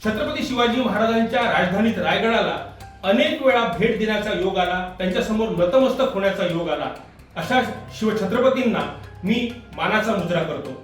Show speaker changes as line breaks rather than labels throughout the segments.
छत्रपती शिवाजी महाराजांच्या राजधानीत रायगडाला अनेक वेळा भेट देण्याचा योग आला, त्यांच्यासमोर नतमस्तक होण्याचा योग आला. अशा शिवछत्रपतींना मी मानाचा मुजरा करतो.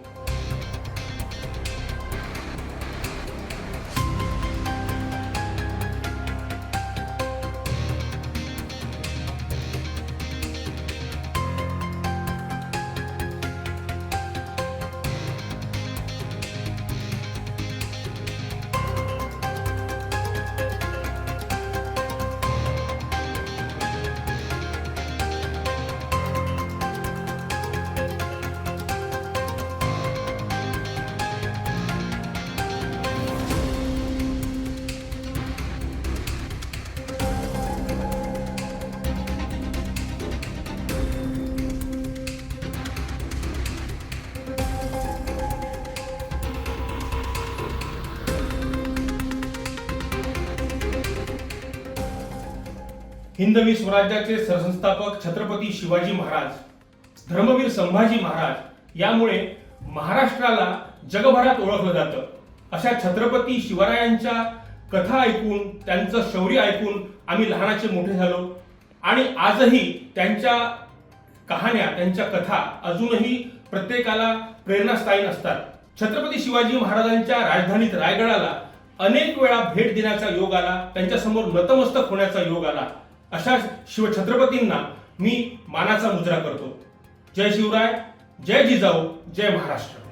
हिंदवी स्वराज्याचे सरसंस्थापक छत्रपती शिवाजी महाराज, धर्मवीर संभाजी महाराज यामुळे महाराष्ट्राला जगभरात ओळखलं जातं. अशा छत्रपती शिवरायांच्या कथा ऐकून, त्यांचं शौर्य ऐकून आम्ही लहानाचे मोठे झालो आणि आजही त्यांच्या कहाण्या, त्यांच्या कथा अजूनही प्रत्येकाला प्रेरणास्थायी असतात. छत्रपती शिवाजी महाराजांच्या राजधानीत रायगडाला अनेक वेळा भेट देण्याचा योग आला, त्यांच्यासमोर नतमस्तक होण्याचा योग आला. अशा शिवछत्रपतींना मी मानाचा मुजरा करतो. जय शिवराय, जय जिजाऊ, जय महाराष्ट्र.